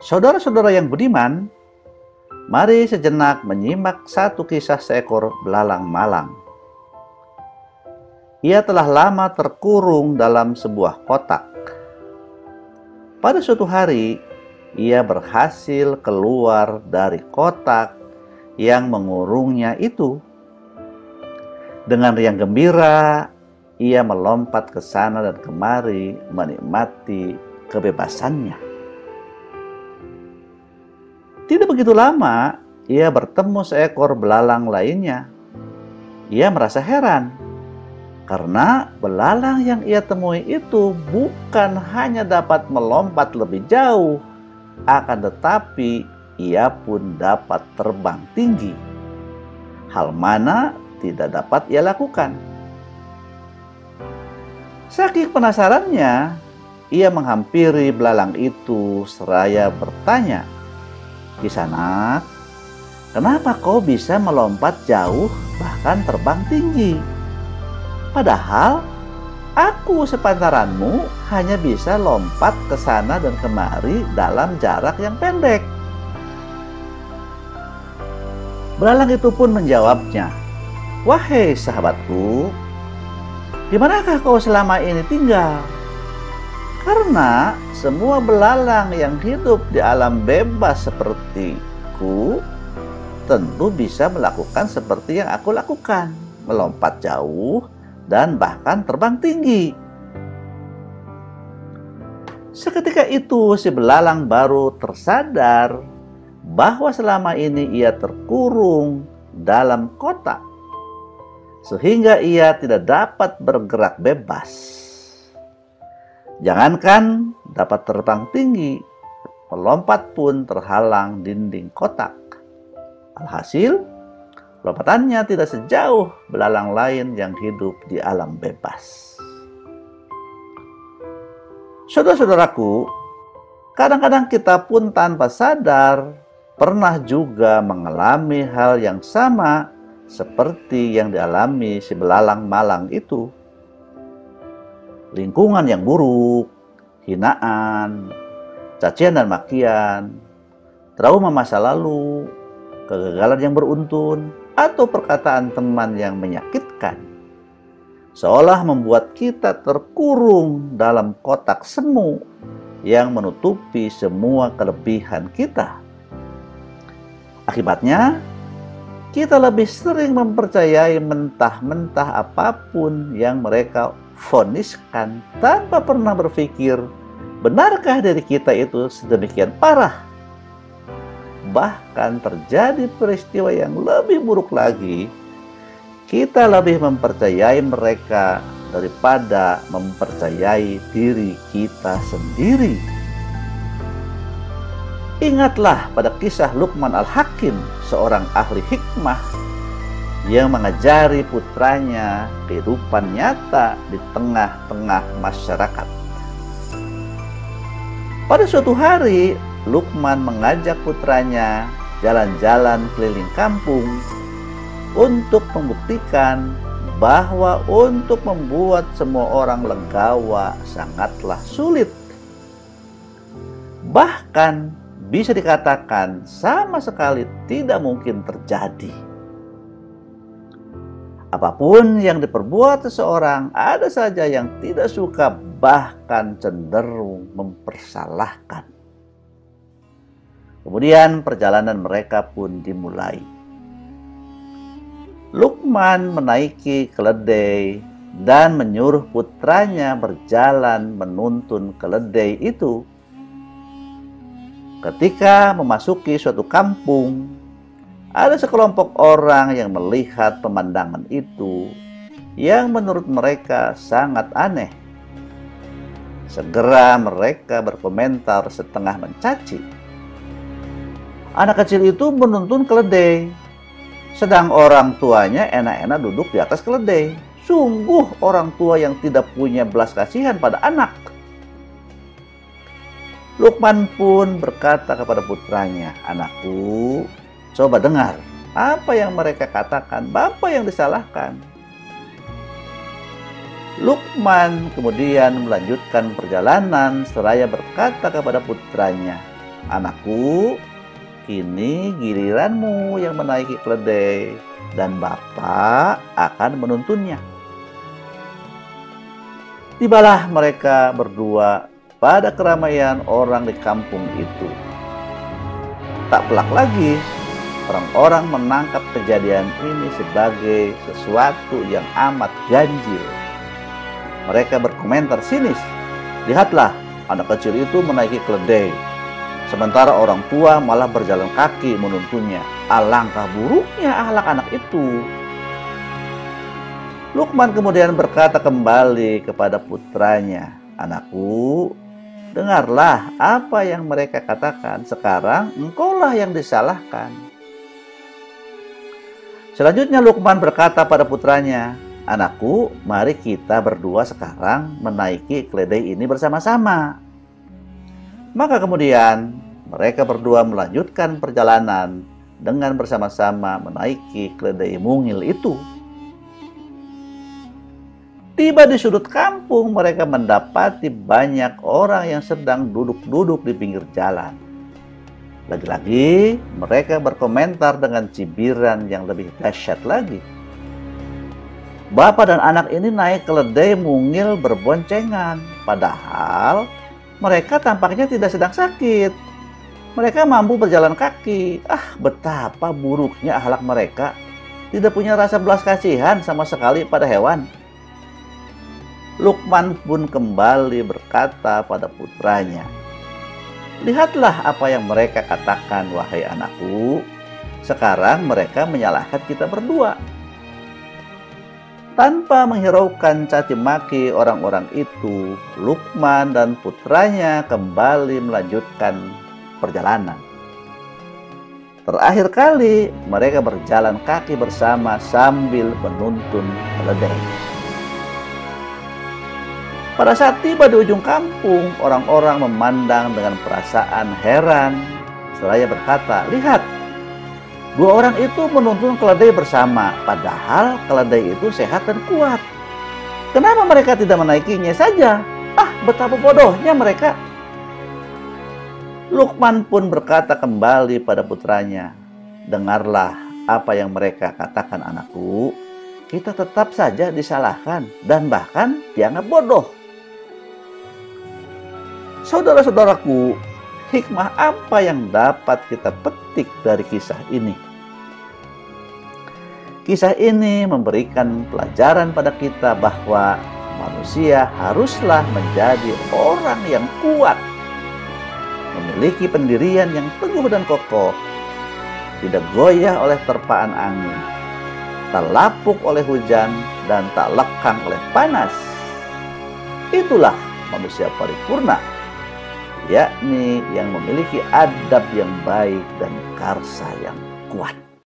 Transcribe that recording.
Saudara-saudara yang budiman, mari sejenak menyimak satu kisah seekor belalang malang. Ia telah lama terkurung dalam sebuah kotak. Pada suatu hari, ia berhasil keluar dari kotak yang mengurungnya itu. Dengan riang gembira, ia melompat ke sana dan kemari menikmati kebebasannya. Tidak begitu lama, ia bertemu seekor belalang lainnya. Ia merasa heran, karena belalang yang ia temui itu bukan hanya dapat melompat lebih jauh, akan tetapi ia pun dapat terbang tinggi. Hal mana tidak dapat ia lakukan. Saking penasarannya, ia menghampiri belalang itu seraya bertanya, "Kisanak, kenapa kau bisa melompat jauh bahkan terbang tinggi? Padahal aku sepantaranmu hanya bisa lompat ke sana dan kemari dalam jarak yang pendek." Belalang itu pun menjawabnya, "Wahai sahabatku, di manakah kau selama ini tinggal? Karena semua belalang yang hidup di alam bebas sepertiku tentu bisa melakukan seperti yang aku lakukan, melompat jauh dan bahkan terbang tinggi." Seketika itu si belalang baru tersadar bahwa selama ini ia terkurung dalam kotak, sehingga ia tidak dapat bergerak bebas. Jangankan dapat terbang tinggi, melompat pun terhalang dinding kotak. Alhasil, lompatannya tidak sejauh belalang lain yang hidup di alam bebas. Saudara-saudaraku, kadang-kadang kita pun tanpa sadar pernah juga mengalami hal yang sama seperti yang dialami si belalang malang itu. Lingkungan yang buruk, hinaan, cacian dan makian, trauma masa lalu, kegagalan yang beruntun, atau perkataan teman yang menyakitkan, seolah membuat kita terkurung dalam kotak semu yang menutupi semua kelebihan kita. Akibatnya, kita lebih sering mempercayai mentah-mentah apapun yang mereka voniskan tanpa pernah berpikir, benarkah diri kita itu sedemikian parah? Bahkan terjadi peristiwa yang lebih buruk lagi, kita lebih mempercayai mereka daripada mempercayai diri kita sendiri. Ingatlah pada kisah Luqman Al-Hakim, seorang ahli hikmah yang mengajari putranya kehidupan nyata di tengah-tengah masyarakat. Pada suatu hari, Luqman mengajak putranya jalan-jalan keliling kampung untuk membuktikan bahwa untuk membuat semua orang legawa sangatlah sulit. Bahkan bisa dikatakan sama sekali tidak mungkin terjadi. Apapun yang diperbuat seseorang, ada saja yang tidak suka, bahkan cenderung mempersalahkan. Kemudian perjalanan mereka pun dimulai. Luqman menaiki keledai dan menyuruh putranya berjalan menuntun keledai itu. Ketika memasuki suatu kampung, ada sekelompok orang yang melihat pemandangan itu yang menurut mereka sangat aneh. Segera mereka berkomentar setengah mencaci. Anak kecil itu menuntun keledai, sedang orang tuanya enak-enak duduk di atas keledai. Sungguh orang tua yang tidak punya belas kasihan pada anak. Luqman pun berkata kepada putranya, "Anakku, coba dengar apa yang mereka katakan, bapak yang disalahkan." Luqman kemudian melanjutkan perjalanan seraya berkata kepada putranya, Anakku, kini giliranmu yang menaiki keledai, dan Bapa akan menuntunnya. Tibalah mereka berdua pada keramaian orang di kampung itu. Tak pelak lagi, orang-orang menangkap kejadian ini sebagai sesuatu yang amat ganjil. Mereka berkomentar sinis, "Lihatlah, anak kecil itu menaiki keledai, sementara orang tua malah berjalan kaki menuntunnya. Alangkah buruknya akhlak anak itu." Luqman kemudian berkata kembali kepada putranya, "Anakku, dengarlah apa yang mereka katakan. Sekarang engkaulah yang disalahkan." Selanjutnya Luqman berkata pada putranya, "Anakku, mari kita berdua sekarang menaiki keledai ini bersama-sama." Maka kemudian mereka berdua melanjutkan perjalanan dengan bersama-sama menaiki keledai mungil itu. Tiba di sudut kampung, mereka mendapati banyak orang yang sedang duduk-duduk di pinggir jalan. Lagi-lagi mereka berkomentar dengan cibiran yang lebih dahsyat lagi. Bapak dan anak ini naik keledai mungil berboncengan, padahal mereka tampaknya tidak sedang sakit. Mereka mampu berjalan kaki. Betapa buruknya akhlak mereka. Tidak punya rasa belas kasihan sama sekali pada hewan. Luqman pun kembali berkata pada putranya, "Lihatlah apa yang mereka katakan, wahai anakku. Sekarang mereka menyalahkan kita berdua." Tanpa menghiraukan caci maki orang-orang itu, Luqman dan putranya kembali melanjutkan perjalanan. Terakhir kali mereka berjalan kaki bersama sambil menuntun keledai. Pada saat tiba di ujung kampung, orang-orang memandang dengan perasaan heran. Seraya berkata, "Lihat, dua orang itu menuntun keledai bersama, padahal keledai itu sehat dan kuat. Kenapa mereka tidak menaikinya saja? Betapa bodohnya mereka." Luqman pun berkata kembali pada putranya, "Dengarlah apa yang mereka katakan, anakku. Kita tetap saja disalahkan dan bahkan dianggap bodoh." Saudara-saudaraku, hikmah apa yang dapat kita petik dari kisah ini? Kisah ini memberikan pelajaran pada kita bahwa manusia haruslah menjadi orang yang kuat, memiliki pendirian yang teguh dan kokoh, tidak goyah oleh terpaan angin, tak lapuk oleh hujan, dan tak lekang oleh panas. Itulah manusia paripurna, yakni yang memiliki adab yang baik dan karsa yang kuat.